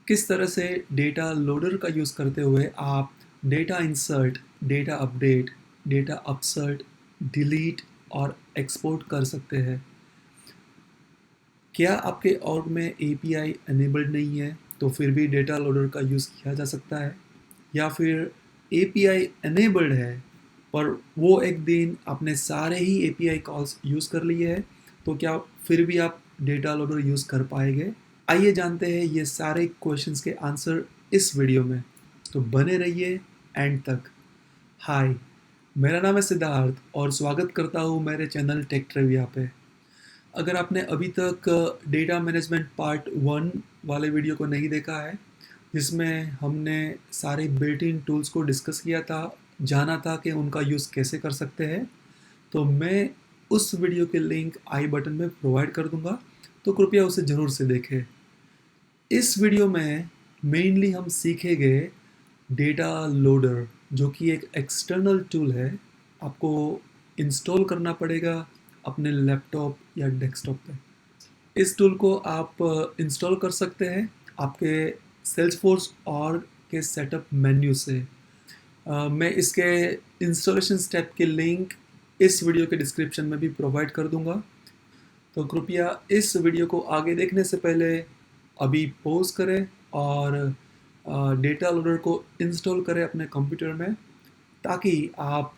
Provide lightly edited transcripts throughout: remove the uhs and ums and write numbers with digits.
किस तरह से डेटा लोडर का यूज़ करते हुए आप data insert, data update, data upsert, delete और एक्सपोर्ट कर सकते हैं। क्या आपके ऑर्ग में एपीआई एनेबल्ड नहीं है तो फिर भी डेटा लोडर का यूज़ किया जा सकता है, या फिर एपीआई एनेबल्ड है पर वो एक दिन आपने सारे ही एपीआई कॉल्स यूज़ कर लिए हैं, तो क्या फिर भी आप डेटा लोडर यूज़ कर पाएंगे? आइए जानते हैं ये सारे क्वेश्चंस के आंसर इस वीडियो में, तो बने रहिए एंड तक। हाय, मेरा नाम है सिद्धार्थ और स्वागत करता हूँ मेरे चैनल टेक ट्रिविया पे। अगर आपने अभी तक डेटा मैनेजमेंट पार्ट 1 वाले वीडियो को नहीं देखा है, जिसमें हमने सारे बिल्ट इन टूल्स को डिस्कस किया था, जाना था कि उनका यूज़ कैसे कर सकते हैं, तो मैं उस वीडियो के लिंक आई बटन में प्रोवाइड कर दूंगा, तो कृपया उसे ज़रूर से देखें। इस वीडियो में मेनली हम सीखेंगे डेटा लोडर, जो कि एक एक्सटर्नल टूल है। आपको इंस्टॉल करना पड़ेगा अपने लैपटॉप या डेस्कटॉप पे। इस टूल को आप इंस्टॉल कर सकते हैं आपके सेल्सफोर्स ऑर्ग के सेटअप मेन्यू से। मैं इसके इंस्टॉलेशन स्टेप के लिंक इस वीडियो के डिस्क्रिप्शन में भी प्रोवाइड कर दूंगा। तो कृपया इस वीडियो को आगे देखने से पहले अभी पॉज करें और डेटा लोडर को इंस्टॉल करें अपने कंप्यूटर में, ताकि आप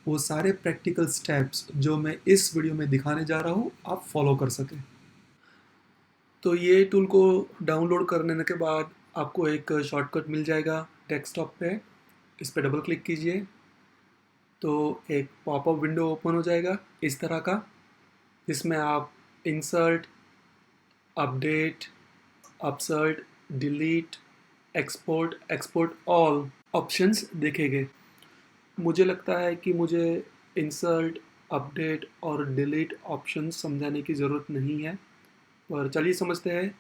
वो सारे प्रैक्टिकल स्टेप्स जो मैं इस वीडियो में दिखाने जा रहा हूँ आप फॉलो कर सकें। तो ये टूल को डाउनलोड करने के बाद आपको एक शॉर्टकट मिल जाएगा डेस्कटॉप पे। इस पर डबल क्लिक कीजिए तो एक पॉपअप विंडो ओपन हो जाएगा इस तरह का, जिसमें आप insert, update, upsert, delete, export, export all options देखेंगे। मुझे लगता है कि मुझे इंसर्ट, अपडेट और डिलीट ऑप्शंस समझाने की ज़रूरत नहीं है, पर चलिए समझते हैं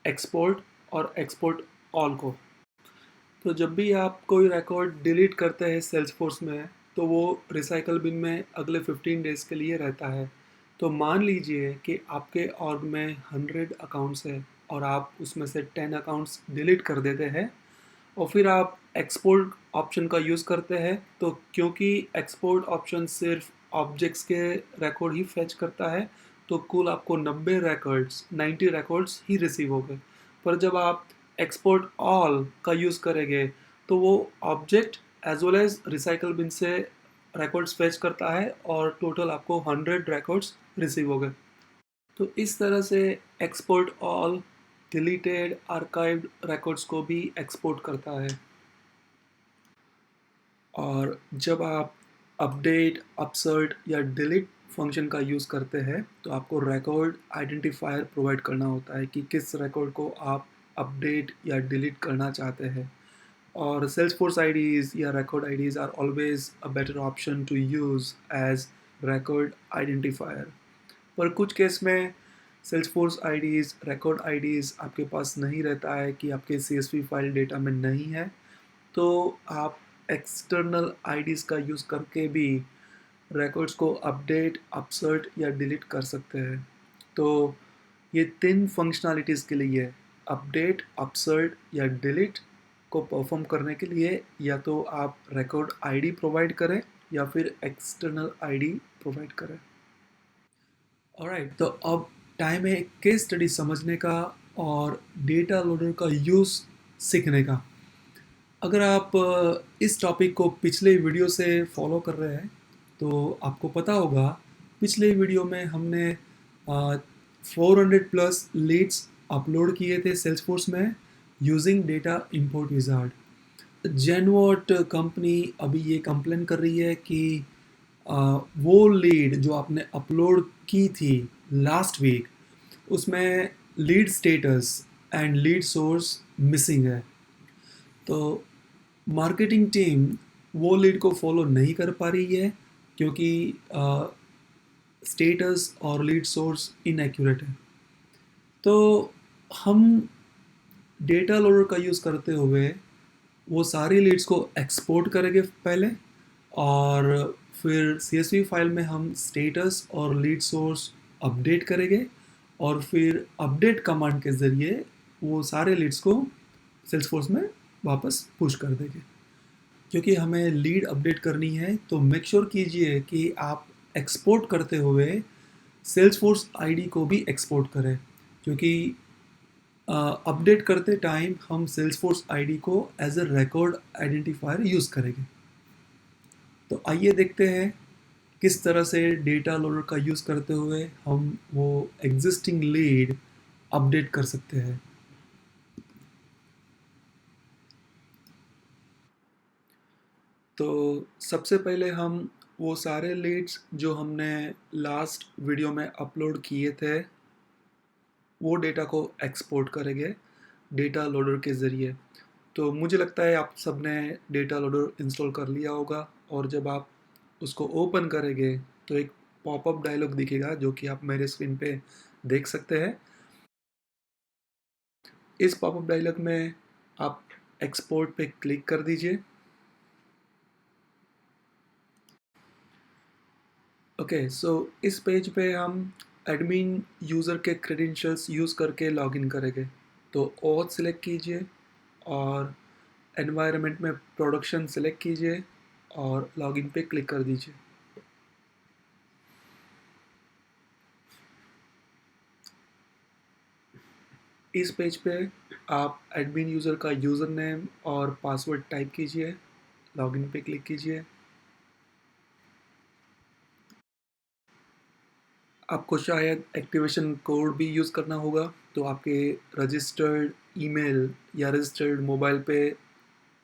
एक्सपोर्ट और एक्सपोर्ट ऑल को। तो जब भी आप कोई रिकॉर्ड डिलीट करते हैं सेल्सफोर्स में, तो वो रिसाइकल बिन में अगले 15 डेज़ के लिए रहता है। तो मान लीजिए कि आपके ऑर्ग में 100 अकाउंट्स है और आप उसमें से 10 अकाउंट्स डिलीट कर देते हैं और फिर आप एक्सपोर्ट ऑप्शन का यूज़ करते हैं, तो क्योंकि एक्सपोर्ट ऑप्शन सिर्फ ऑब्जेक्ट्स के रिकॉर्ड ही फेच करता है, तो कुल आपको 90 रिकॉर्ड्स ही रिसीव हो गए। पर जब आप एक्सपोर्ट ऑल का यूज़ करेंगे, तो वो object as well as recycle bin से रिकॉर्ड्स फेच करता है और टोटल आपको 100 रिकॉर्ड्स रिसीव हो गए। तो इस तरह से export all deleted archived records को भी एक्सपोर्ट करता है। और जब आप अपडेट, अपसर्ट या डिलीट फंक्शन का यूज़ करते हैं, तो आपको रिकॉर्ड आइडेंटिफायर प्रोवाइड करना होता है कि किस रिकॉर्ड को आप अपडेट या डिलीट करना चाहते हैं। और Salesforce IDs या record IDs are always a better option to use as record identifier। पर कुछ केस में Salesforce IDs, record IDs आपके पास नहीं रहता है कि आपके CSV फाइल डेटा में नहीं है, तो आप एक्सटर्नल IDs का यूज़ करके भी रिकॉर्ड्स को अपडेट, अपसर्ट या डिलीट कर सकते हैं। तो ये 3 फंक्शनैलिटीज़ के लिए अपडेट, अपसर्ट या डिलीट को परफॉर्म करने के लिए या तो आप रिकॉर्ड आईडी प्रोवाइड करें या फिर एक्सटर्नल आईडी प्रोवाइड करें। ऑलराइट, तो अब टाइम है केस स्टडी समझने का और डेटा लोडर का यूज़ सीखने का। अगर आप इस टॉपिक को पिछले वीडियो से फॉलो कर रहे हैं, तो आपको पता होगा पिछले वीडियो में हमने 400 प्लस लीड्स अपलोड किए थे सेल्सफोर्स में यूजिंग डेटा इंपोर्ट विजार्ड। जेनवॉट कंपनी अभी ये कंप्लेन कर रही है कि वो लीड जो आपने अपलोड की थी लास्ट वीक, उसमें lead status and lead source missing है। तो मार्केटिंग टीम वो लीड को फॉलो नहीं कर पा रही है क्योंकि स्टेटस और लीड सोर्स इनएक्यूरेट है। तो हम डेटा लोडर का यूज़ करते हुए वो सारी लीड्स को एक्सपोर्ट करेंगे पहले, और फिर CSV फाइल में हम स्टेटस और लीड सोर्स अपडेट करेंगे और फिर अपडेट कमांड के ज़रिए वो सारे लीड्स को सेल्सफोर्स में वापस पुश कर देंगे। क्योंकि हमें लीड अपडेट करनी है तो मेक श्योर कीजिए कि आप एक्सपोर्ट करते हुए सेल्सफोर्स आईडी को भी एक्सपोर्ट करें, क्योंकि अपडेट करते टाइम हम सेल्सफोर्स आईडी को as a record identifier use करेंगे। तो आइए देखते हैं किस तरह से डेटा लोडर का यूज़ करते हुए हम वो एग्जिस्टिंग लीड अपडेट कर सकते हैं। तो सबसे पहले हम वो सारे लीड्स जो हमने लास्ट वीडियो में अपलोड किए थे वो डेटा को एक्सपोर्ट करेंगे डेटा लोडर के ज़रिए। तो मुझे लगता है आप सबने डेटा लोडर इंस्टॉल कर लिया होगा, और जब आप उसको ओपन करेंगे तो एक पॉपअप डायलॉग दिखेगा जो कि आप मेरे स्क्रीन पे देख सकते हैं। इस पॉपअप डायलॉग में आप एक्सपोर्ट पे क्लिक कर दीजिए। ओके, सो इस पेज पे हम एडमिन यूज़र के क्रेडेंशियल्स यूज़ करके लॉगिन करेंगे। तो ऑथ सिलेक्ट कीजिए और एनवायरनमेंट में प्रोडक्शन सिलेक्ट कीजिए और लॉगिन पे क्लिक कर दीजिए। इस पेज पे आप एडमिन यूज़र का यूज़र नेम और पासवर्ड टाइप कीजिए, लॉगिन पे क्लिक कीजिए। आपको शायद एक्टिवेशन कोड भी यूज़ करना होगा, तो आपके रजिस्टर्ड ईमेल या रजिस्टर्ड मोबाइल पे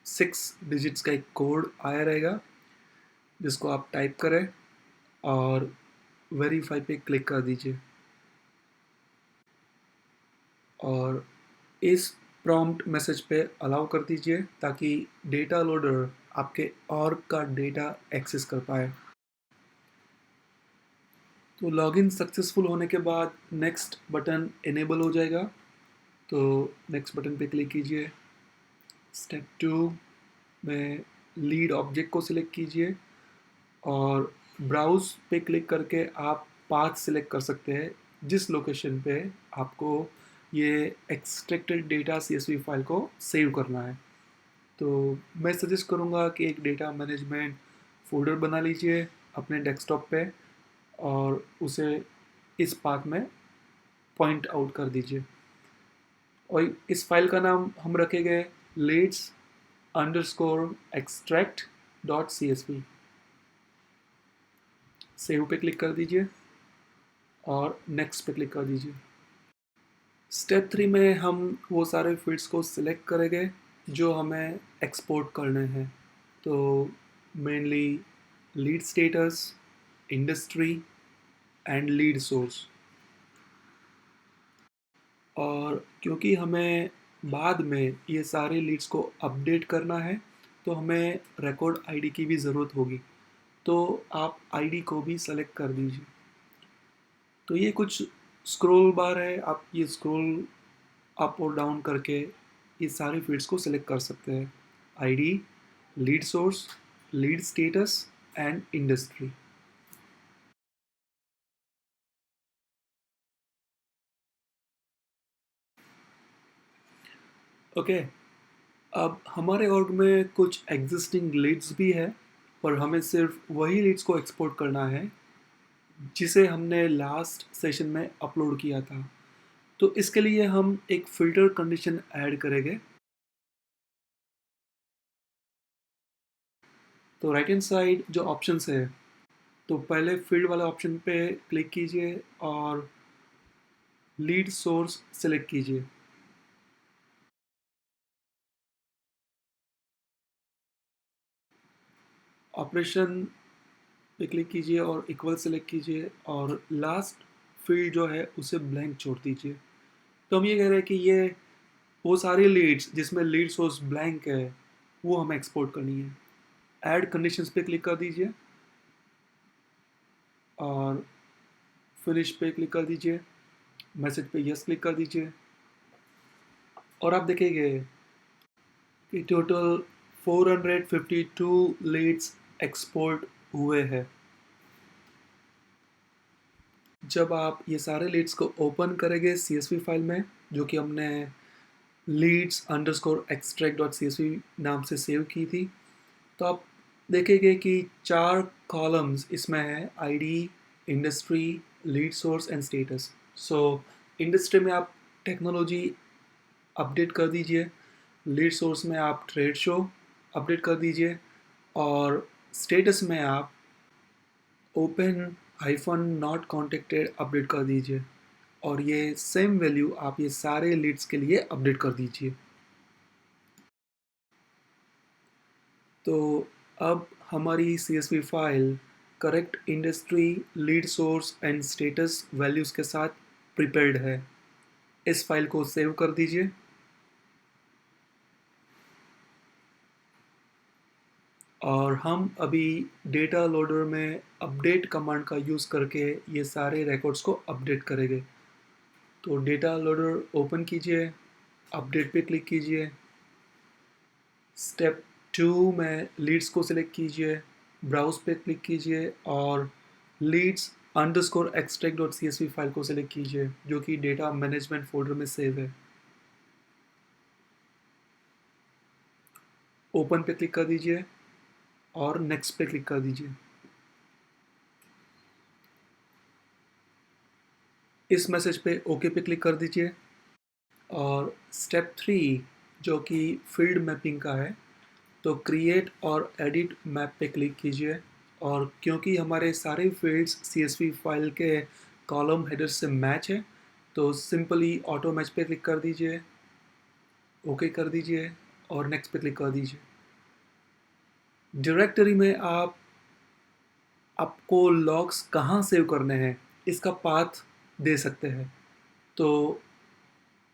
6 डिजिट्स का एक कोड आया रहेगा जिसको आप टाइप करें और वेरीफाई पे क्लिक कर दीजिए। और इस प्रॉम्प्ट मैसेज पे अलाउ कर दीजिए ताकि डेटा लोडर आपके और का डेटा एक्सेस कर पाए। तो लॉगिन सक्सेसफुल होने के बाद नेक्स्ट बटन इनेबल हो जाएगा। तो नेक्स्ट बटन पे क्लिक कीजिए। स्टेप 2 में लीड ऑब्जेक्ट को सिलेक्ट कीजिए और ब्राउज पे क्लिक करके आप पाथ सिलेक्ट कर सकते हैं जिस लोकेशन पे आपको ये एक्सट्रैक्टेड डेटा CSV फाइल को सेव करना है। तो मैं सजेस्ट करूँगा कि एक डेटा मैनेजमेंट फोल्डर बना लीजिए अपने डेस्कटॉप पे और उसे इस पाथ में पॉइंट आउट कर दीजिए। और इस फाइल का नाम हम रखेंगे leads underscore extract dot CSV। Save पे क्लिक कर दीजिए और नेक्स्ट पे क्लिक कर दीजिए। स्टेप 3 में हम वो सारे फील्ड्स को सिलेक्ट करेंगे जो हमें एक्सपोर्ट करने हैं। तो mainly lead status, industry and lead source. और क्योंकि हमें बाद में ये सारे लीड्स को अपडेट करना है तो हमें रिकॉर्ड आईडी की भी ज़रूरत होगी। तो आप आईडी को भी सेलेक्ट कर दीजिए। तो ये कुछ स्क्रॉल बार है, आप ये स्क्रॉल अप और डाउन करके ये सारे फील्ड्स को सिलेक्ट कर सकते हैं। ID, lead source, lead status and industry. Okay, अब हमारे ऑर्ग में कुछ एग्जिस्टिंग लीड्स भी है, पर हमें सिर्फ वही लीड्स को एक्सपोर्ट करना है जिसे हमने लास्ट सेशन में अपलोड किया था। तो इसके लिए हम एक फ़िल्टर कंडीशन ऐड करेंगे। तो राइट हैंड साइड जो ऑप्शंस है, तो पहले फील्ड वाले ऑप्शन पे क्लिक कीजिए और लीड सोर्स सेलेक्ट कीजिए। ऑपरेशन पे क्लिक कीजिए और इक्वल सेलेक्ट कीजिए और लास्ट फील्ड जो है उसे ब्लैंक छोड़ दीजिए। तो हम ये कह रहे हैं कि ये वो सारी लीड्स जिसमें लीड सोर्स ब्लैंक है वो हमें एक्सपोर्ट करनी है। ऐड कंडीशंस पे क्लिक कर दीजिए और फिनिश पे क्लिक कर दीजिए। मैसेज पे यस क्लिक कर दीजिए और आप देखेंगे कि टोटल 452 लीड्स एक्सपोर्ट हुए हैं। जब आप ये सारे लीड्स को ओपन करेंगे CSV फाइल में जो कि हमने leads underscore extract dot CSV नाम से सेव की थी। तो आप देखेंगे कि 4 कॉलम्स इसमें है, ID, industry, lead source and status. So industry में आप टेक्नोलॉजी अपडेट कर दीजिए, लीड सोर्स में आप ट्रेड शो अपडेट कर दीजिए और स्टेटस में आप open hyphen not contacted update कर दीजिए और ये सेम वैल्यू आप ये सारे लीड्स के लिए अपडेट कर दीजिए। तो अब हमारी CSV file correct industry, lead source and status values के साथ प्रिपेयर्ड है। इस फाइल को सेव कर दीजिए और हम अभी डेटा लोडर में अपडेट कमांड का यूज़ करके ये सारे रिकॉर्ड्स को अपडेट करेंगे। तो डेटा लोडर ओपन कीजिए, अपडेट पे क्लिक कीजिए, स्टेप 2 में लीड्स को सिलेक्ट कीजिए, ब्राउज पे क्लिक कीजिए और leads underscore extract dot CSV file को सिलेक्ट कीजिए जो कि डेटा मैनेजमेंट फोल्डर में सेव है। ओपन पे क्लिक कर दीजिए और नेक्स्ट पे क्लिक कर दीजिए। इस मैसेज पे ओके पे क्लिक कर दीजिए और स्टेप 3 जो कि फील्ड मैपिंग का है, तो क्रिएट और एडिट मैप पे क्लिक कीजिए और क्योंकि हमारे सारे फील्ड्स CSV फाइल के कॉलम हेडर से मैच है तो सिंपली ऑटो मैच पे क्लिक कर दीजिए, ओके कर दीजिए और नेक्स्ट पे क्लिक कर दीजिए। डायरेक्टरी में आपको लॉग्स कहाँ सेव करने हैं इसका पाथ दे सकते हैं। तो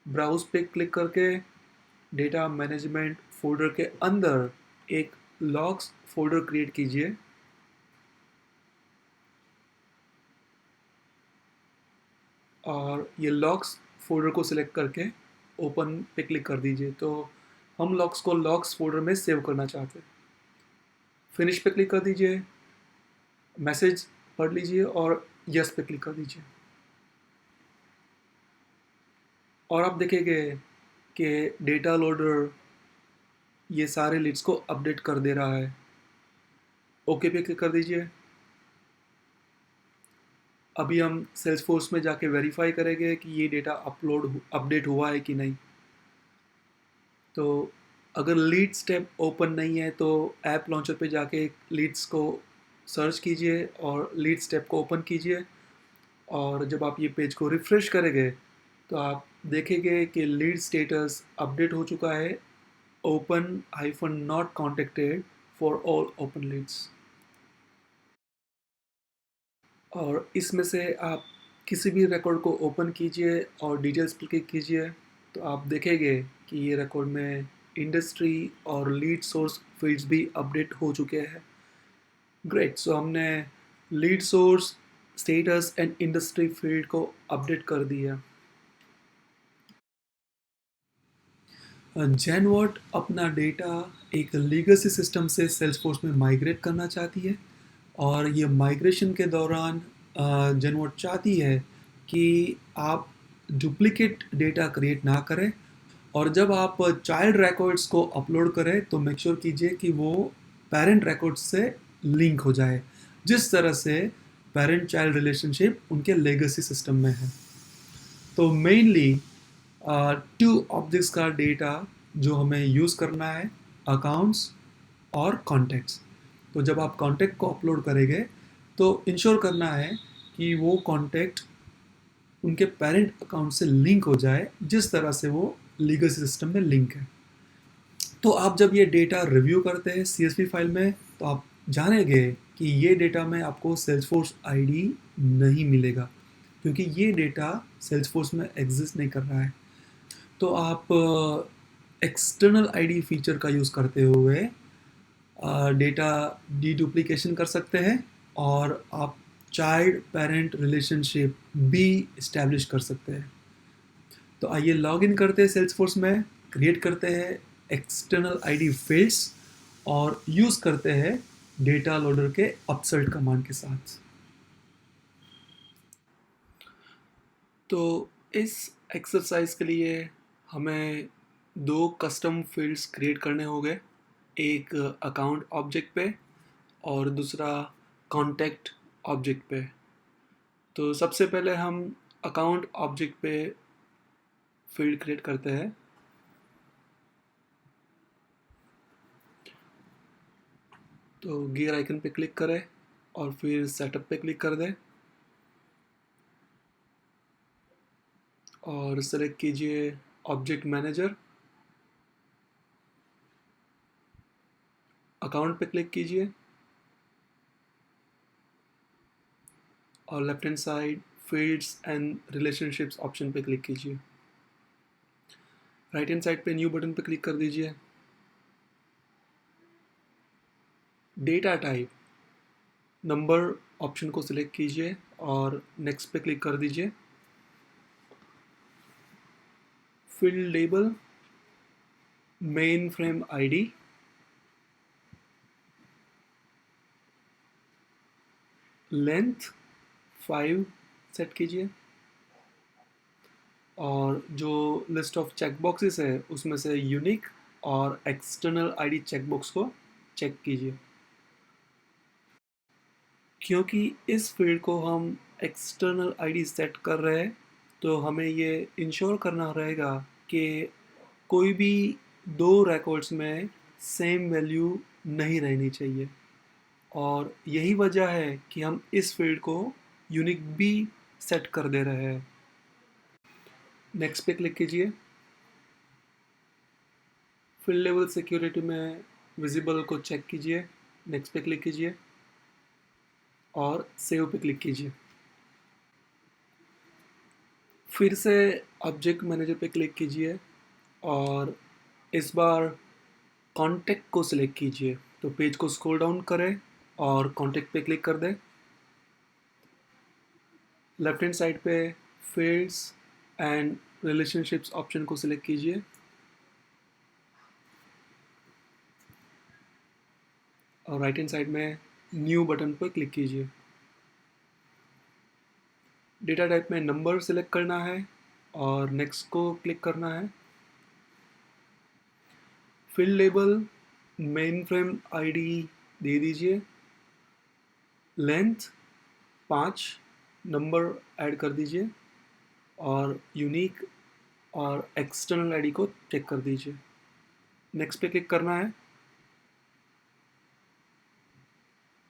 ब्राउज पे क्लिक करके डेटा मैनेजमेंट फोल्डर के अंदर एक लॉग्स फोल्डर क्रिएट कीजिए और ये लॉग्स फोल्डर को सिलेक्ट करके ओपन पे क्लिक कर दीजिए। तो हम लॉग्स को लॉग्स फोल्डर में सेव करना चाहते हैं। फिनिश पे क्लिक कर दीजिए, मैसेज पढ़ लीजिए और यस पे क्लिक कर दीजिए और आप देखेंगे कि डेटा लोडर ये सारे लीड्स को अपडेट कर दे रहा है। ओके पे क्लिक कर दीजिए। अभी हम सेल्सफोर्स में जाके वेरीफाई करेंगे कि ये डेटा अपडेट हुआ है कि नहीं। तो अगर लीड्स टैब ओपन नहीं है तो ऐप लॉन्चर पे जाके लीड्स को सर्च कीजिए और लीड्स टैब को ओपन कीजिए और जब आप ये पेज को रिफ्रेश करेंगे तो आप देखेंगे कि लीड स्टेटस अपडेट हो चुका है, open hyphen not contacted for all open leads. और इसमें से आप किसी भी रिकॉर्ड को ओपन कीजिए और डिटेल्स पे क्लिक कीजिए तो आप देखेंगे कि ये रिकॉर्ड में इंडस्ट्री और लीड सोर्स फील्ड्स भी अपडेट हो चुके हैं। ग्रेट, सो हमने lead source, status and industry field को अपडेट कर दिया। जेनवॉट अपना डेटा एक लीगेसी सिस्टम से सेल्सफोर्स में माइग्रेट करना चाहती है और ये माइग्रेशन के दौरान जेनवॉट चाहती है कि आप डुप्लीकेट डेटा क्रिएट ना करें और जब आप चाइल्ड रिकॉर्ड्स को अपलोड करें तो मेक श्योर कीजिए कि वो पेरेंट रिकॉर्ड्स से लिंक हो जाए, जिस तरह से पेरेंट चाइल्ड रिलेशनशिप उनके लेगेसी सिस्टम में है। तो मेनली 2 ऑब्जेक्ट्स का डेटा जो हमें यूज़ करना है, अकाउंट्स और कॉन्टैक्ट्स। तो जब आप कॉन्टैक्ट को अपलोड करेंगे तो इंश्योर करना है कि वो कॉन्टैक्ट उनके पेरेंट अकाउंट से लिंक हो जाए, जिस तरह से वो लीगल सिस्टम में लिंक है। तो आप जब ये डेटा रिव्यू करते हैं CSV फाइल में तो आप जानेंगे कि ये डेटा में आपको सेल्सफोर्स आईडी नहीं मिलेगा क्योंकि ये डेटा सेल्सफोर्स में एग्जिस्ट नहीं कर रहा है। तो आप एक्सटर्नल आईडी फीचर का यूज़ करते हुए डेटा डीडुप्लीकेशन कर सकते हैं और आप चाइल्ड पेरेंट रिलेशनशिप भी इस्टेब्लिश कर सकते हैं। तो आइए लॉग इन करते हैं सेल्सफोर्स में, क्रिएट करते हैं एक्सटर्नल आईडी फील्ड्स और यूज़ करते हैं डेटा लोडर के अपसर्ट कमांड के साथ। तो इस एक्सरसाइज के लिए हमें दो कस्टम फील्ड्स क्रिएट करने होंगे, एक अकाउंट ऑब्जेक्ट पे और दूसरा कॉन्टैक्ट ऑब्जेक्ट पे। तो सबसे पहले हम अकाउंट ऑब्जेक्ट पे फील्ड क्रिएट करते हैं। तो गियर आइकन पे क्लिक करें और फिर सेटअप पे क्लिक कर दें और सेलेक्ट कीजिए ऑब्जेक्ट मैनेजर। अकाउंट पे क्लिक कीजिए और left hand side fields and relationships option पे क्लिक कीजिए। राइट हैंड साइड पे न्यू बटन पे क्लिक कर दीजिए। डेटा टाइप नंबर ऑप्शन को सिलेक्ट कीजिए और नेक्स्ट पे क्लिक कर दीजिए। Field label mainframe ID, length 5 set कीजिए और जो लिस्ट ऑफ चेक बॉक्सेस है उसमें से यूनिक और एक्सटर्नल आईडी चेक बॉक्स को चेक कीजिए। क्योंकि इस फील्ड को हम एक्सटर्नल आईडी सेट कर रहे हैं तो हमें ये इंश्योर करना रहेगा कि कोई भी दो रिकॉर्ड्स में सेम वैल्यू नहीं रहनी चाहिए और यही वजह है कि हम इस फील्ड को यूनिक भी सेट कर दे रहे हैं। नेक्स्ट पे क्लिक कीजिए। फील्ड लेवल सिक्योरिटी में विजिबल को चेक कीजिए। नेक्स्ट पे क्लिक कीजिए और सेव पे क्लिक कीजिए। फिर से ऑब्जेक्ट मैनेजर पे क्लिक कीजिए और इस बार कॉन्टैक्ट को सिलेक्ट कीजिए। तो पेज को स्क्रॉल डाउन करें और कॉन्टैक्ट पे क्लिक कर दें। लेफ्ट हैंड साइड पे फील्ड्स एंड रिलेशनशिप्स ऑप्शन को सिलेक्ट कीजिए और राइट हैंड साइड में न्यू बटन पर क्लिक कीजिए। डेटा टाइप में नंबर सिलेक्ट करना है और नेक्स्ट को क्लिक करना है। Field label mainframe ID दे दीजिए। लेंथ 5 नंबर ऐड कर दीजिए और यूनिक और एक्सटर्नल आईडी को चेक कर दीजिए। नेक्स्ट पे क्लिक करना है।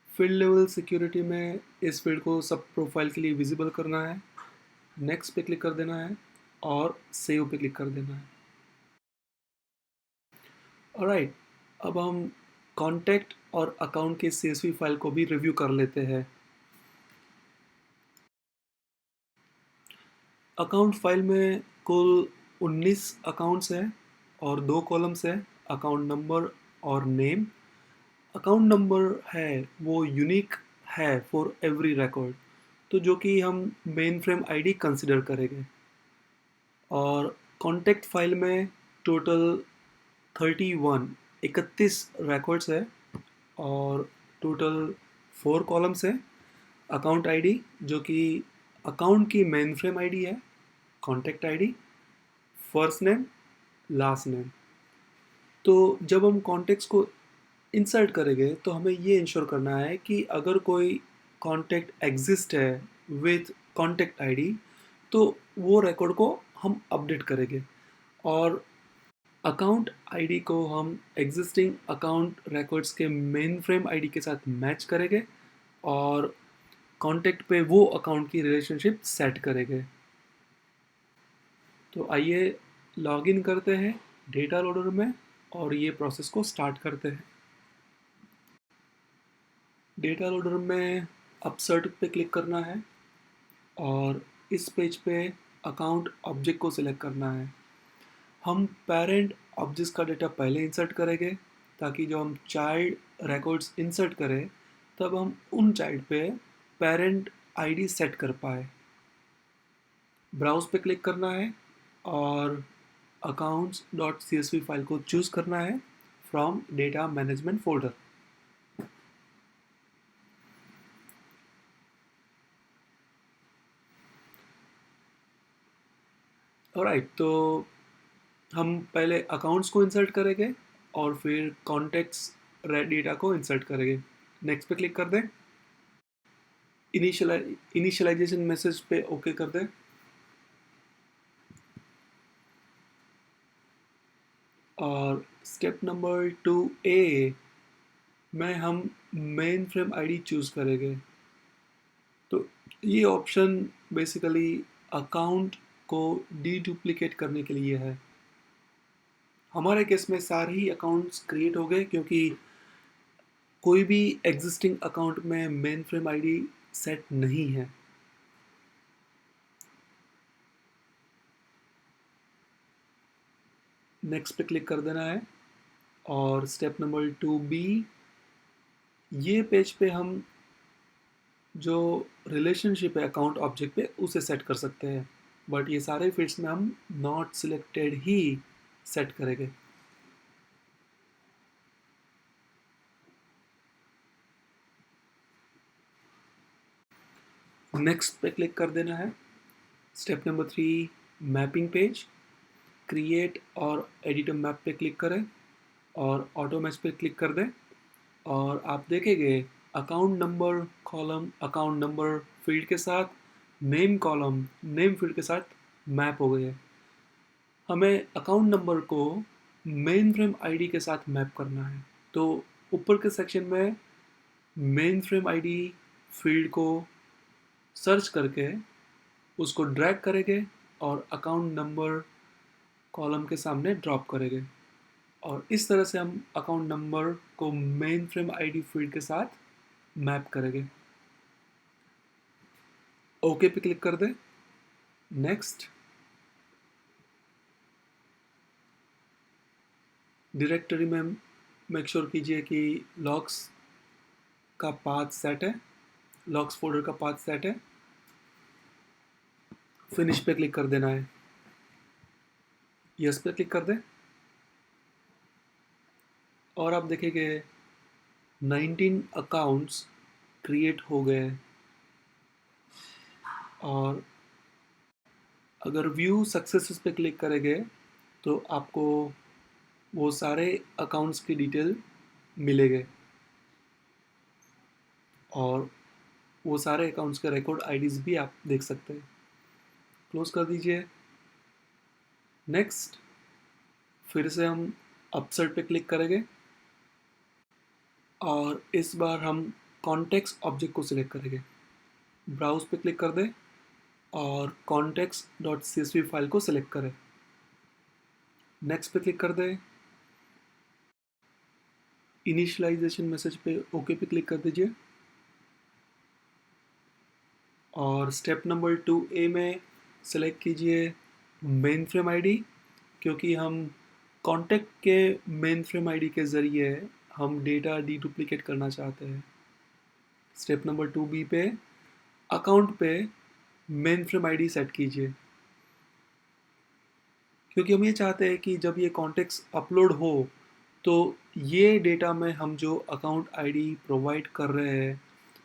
फील्ड लेवल सिक्योरिटी में इस फील्ड को सब प्रोफाइल के लिए विजिबल करना है। नेक्स्ट पे क्लिक कर देना है और सेव पे क्लिक कर देना है। ऑलराइट, अब हम कॉन्टैक्ट और अकाउंट के CSV फाइल को भी रिव्यू कर लेते हैं। अकाउंट फाइल में कुल 19 अकाउंट्स हैं और दो कॉलम्स हैं, अकाउंट नंबर और नेम। अकाउंट नंबर है वो यूनिक है फॉर एवरी रिकॉर्ड, तो जो कि हम मेन फ्रेम आईडी कंसिडर करेंगे। और कॉन्टैक्ट फाइल में टोटल 31 रिकॉर्ड्स है और टोटल 4 कॉलम्स है। अकाउंट आईडी जो कि अकाउंट की मेन फ्रेम आईडी है, contact ID, first name, last name. तो जब हम कॉन्टेक्ट्स को इंसर्ट करेंगे तो हमें ये इंश्योर करना है कि अगर कोई कॉन्टैक्ट एग्जिस्ट है विथ कॉन्टैक्ट आईडी तो वो रिकॉर्ड को हम अपडेट करेंगे और अकाउंट आईडी को हम एग्जिस्टिंग अकाउंट रिकॉर्ड्स के मेन फ्रेम आईडी के साथ मैच करेंगे और कॉन्टैक्ट पे वो अकाउंट की रिलेशनशिप सेट करेंगे। तो आइए लॉगिन करते हैं डेटा लोडर में और ये प्रोसेस को स्टार्ट करते हैं। डेटा लोडर में अपसर्ट पे क्लिक करना है और इस पेज पे अकाउंट ऑब्जेक्ट को सिलेक्ट करना है। हम पेरेंट ऑब्जेक्ट्स का डेटा पहले इंसर्ट करेंगे ताकि जब हम चाइल्ड रिकॉर्ड्स इंसर्ट करें तब हम उन चाइल्ड पे पेरेंट आईडी सेट कर पाए। ब्राउज पे क्लिक करना है और accounts.csv फाइल को चूज करना है from data management folder. Alright, तो हम पहले अकाउंट्स को इंसर्ट करेंगे और फिर कॉन्टेक्ट्स डेटा को इंसर्ट करेंगे। नेक्स्ट पे क्लिक कर दें। इनिशियलाइजेशन मैसेज पे ओके कर दें। और स्टेप नंबर 2A में हम मेन फ्रेम आईडी चूज़ करेंगे। तो ये ऑप्शन बेसिकली अकाउंट को डीडुप्लिकेट करने के लिए है। हमारे केस में सारे ही अकाउंट्स क्रिएट हो गए क्योंकि कोई भी एग्जिस्टिंग अकाउंट में मेन फ्रेम आईडी सेट नहीं है। नेक्स्ट पे क्लिक कर देना है। और स्टेप नंबर 2B, ये पेज पे हम जो रिलेशनशिप है अकाउंट ऑब्जेक्ट पे उसे सेट कर सकते हैं, बट ये सारे फील्ड्स में हम नॉट सिलेक्टेड ही सेट करेंगे। नेक्स्ट पे क्लिक कर देना है। Step number 3, mapping page. Create और एडिट मैप पे क्लिक करें और ऑटो मैच पे क्लिक कर दें और आप देखेंगे account number column account number field के साथ नेम कॉलम नेम फील्ड के साथ मैप हो गए हैं। हमें अकाउंट नंबर को मेन फ्रेम आईडी के साथ मैप करना है, तो ऊपर के सेक्शन में मेन फ्रेम आईडी फील्ड को सर्च करके उसको ड्रैग करेंगे और अकाउंट नंबर कॉलम के सामने ड्रॉप करेंगे और इस तरह से हम अकाउंट नंबर को मेन फ्रेम आईडी फील्ड के साथ मैप करेंगे। ओके पे क्लिक कर दें। नेक्स्ट, डायरेक्टरी में मेक श्योर कीजिए कि लॉग्स का पाथ सेट है, लॉग्स फोल्डर का पाथ सेट है। फिनिश पे क्लिक कर देना है। यस पे क्लिक कर दें और आप देखेंगे 19 अकाउंट्स क्रिएट हो गए। और अगर व्यू सक्सेसेस पे क्लिक करेंगे तो आपको वो सारे अकाउंट्स की डिटेल मिलेंगे और वो सारे अकाउंट्स के रिकॉर्ड आईडीज भी आप देख सकते हैं। क्लोज कर दीजिए। नेक्स्ट, फिर से हम अपसर्ट पे क्लिक करेंगे और इस बार हम कॉन्टेक्स्ट ऑब्जेक्ट को सिलेक्ट करेंगे। ब्राउज पे क्लिक कर दें और context.csv फाइल को सिलेक्ट करें। नेक्स्ट पे क्लिक कर दें। इनिशियलाइजेशन मैसेज पे ओके पे क्लिक कर दीजिए और स्टेप नंबर 2A में सेलेक्ट कीजिए मेन फ्रेम आईडी, क्योंकि हम कॉन्टैक्ट के मेन फ्रेम आईडी के ज़रिए हम डेटा डीडुप्लिकेट करना चाहते हैं। स्टेप नंबर 2B पे अकाउंट पे मेन फ्रेम आईडी सेट कीजिए, क्योंकि हम ये चाहते हैं कि जब ये कॉन्टेक्स्ट अपलोड हो तो ये डेटा में हम जो अकाउंट आईडी प्रोवाइड कर रहे हैं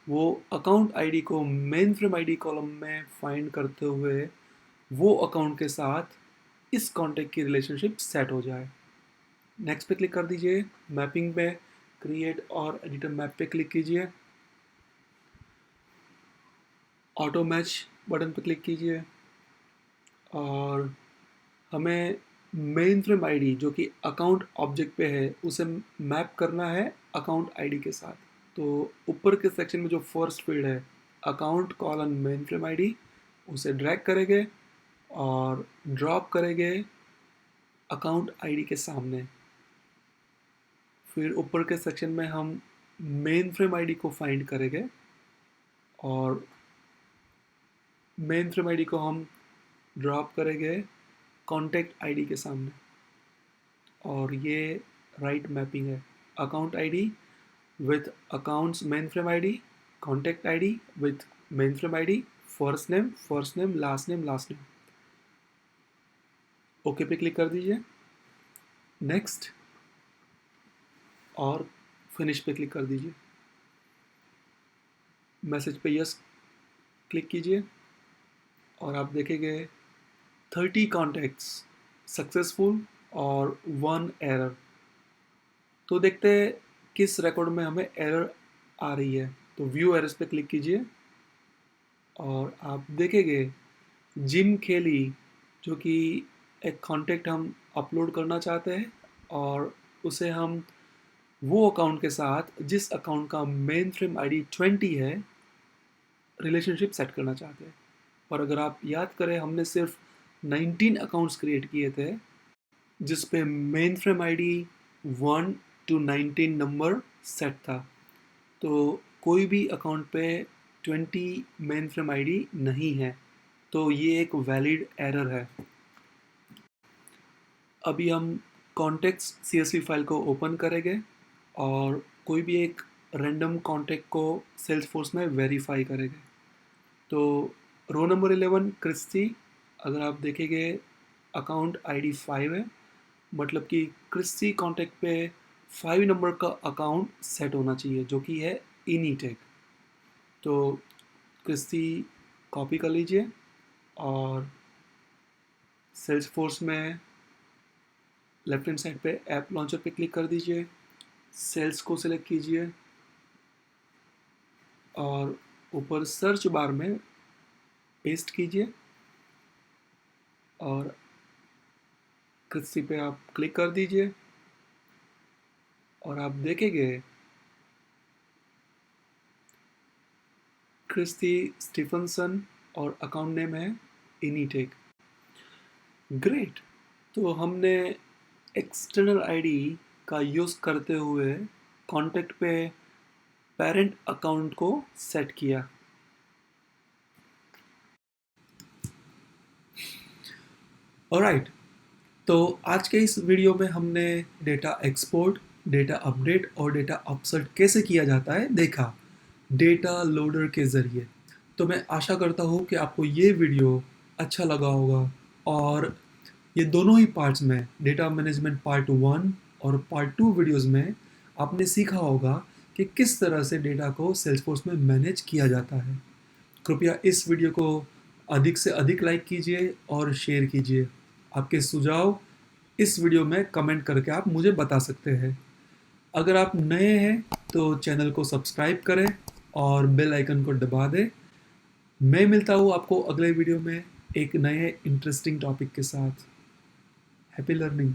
वो अकाउंट आईडी को मेन फ्रेम आईडी कॉलम में फाइंड करते हुए वो अकाउंट के साथ इस कॉन्टैक्ट की रिलेशनशिप सेट हो जाए। नेक्स्ट पे क्लिक कर दीजिए। मैपिंग पे क्रिएट और एडिटर मैप पे क्लिक कीजिए। ऑटो मैच बटन पे क्लिक कीजिए और हमें मेन फ्रेम आईडी जो कि अकाउंट ऑब्जेक्ट पे है उसे मैप करना है अकाउंट आईडी के साथ। तो ऊपर के सेक्शन में जो फर्स्ट फील्ड है account colon main frame ID, उसे ड्रैग करेंगे और ड्रॉप करेंगे अकाउंट आईडी के सामने। फिर ऊपर के सेक्शन में हम मेन फ्रेम आईडी को फाइंड करेंगे और मेन फ्रेम आईडी को हम ड्रॉप करेंगे कॉन्टैक्ट आईडी के सामने और ये राइट मैपिंग है। Account ID with accounts main frame ID, contact ID with main frame ID, first name last name. Okay पे क्लिक कर दीजिए। नेक्स्ट और फिनिश पे क्लिक कर दीजिए। मैसेज पे यस क्लिक कीजिए और आप देखेंगे 30 कॉन्टैक्ट्स सक्सेसफुल और 1 एरर। तो देखते हैं किस रिकॉर्ड में हमें एरर आ रही है। तो व्यू एरर्स पे क्लिक कीजिए और आप देखेंगे जिम खेली, जो कि एक कॉन्टेक्ट हम अपलोड करना चाहते हैं और उसे हम वो अकाउंट के साथ जिस अकाउंट का मेन फ्रेम आईडी 20 है रिलेशनशिप सेट करना चाहते हैं। और अगर आप याद करें, हमने सिर्फ 19 अकाउंट्स क्रिएट किए थे जिस पे main frame ID 1 to 19 number set था। तो कोई भी अकाउंट पे 20 मेन फ्रेम आईडी नहीं है, तो ये एक वैलिड एरर है। अभी हम कॉन्टेक्स्ट CSV फाइल को ओपन करेंगे और कोई भी एक रैंडम कॉन्टेक्ट को सेल्सफोर्स में वेरीफाई करेंगे। तो रो नंबर 11 क्रिस्टी, अगर आप देखेंगे अकाउंट आईडी 5 है, मतलब कि क्रिस्टी कॉन्टेक्ट पे 5 नंबर का अकाउंट सेट होना चाहिए, जो कि है इनीटेक। तो क्रिस्टी कॉपी कर लीजिए और सेल्सफोर्स में लेफ्ट हैंड साइड पे ऐप लॉन्चर पे क्लिक कर दीजिए, सेल्स को सिलेक्ट कीजिए और ऊपर सर्च बार में पेस्ट कीजिए और क्रिस्टी पे आप क्लिक कर दीजिए और आप देखेंगे क्रिस्टी स्टीफनसन और अकाउंट नेम है इनीटेक। ग्रेट। तो हमने एक्सटर्नल आईडी का यूज़ करते हुए कॉन्टैक्ट पे पेरेंट अकाउंट को सेट किया। ऑलराइट, तो आज के इस वीडियो में हमने डेटा एक्सपोर्ट, डेटा अपडेट और डेटा अपसर्ट कैसे किया जाता है देखा डेटा लोडर के ज़रिए। तो मैं आशा करता हूँ कि आपको ये वीडियो अच्छा लगा होगा और ये दोनों ही पार्ट्स में, डेटा मैनेजमेंट पार्ट 1 और पार्ट 2 वीडियोस में आपने सीखा होगा कि किस तरह से डेटा को सेल्सफोर्स में मैनेज किया जाता है। कृपया इस वीडियो को अधिक से अधिक लाइक कीजिए और शेयर कीजिए। आपके सुझाव इस वीडियो में कमेंट करके आप मुझे बता सकते हैं। अगर आप नए हैं तो चैनल को सब्सक्राइब करें और बेल आइकन को दबा दें। मैं मिलता हूँ आपको अगले वीडियो में एक नए इंटरेस्टिंग टॉपिक के साथ। Happy learning.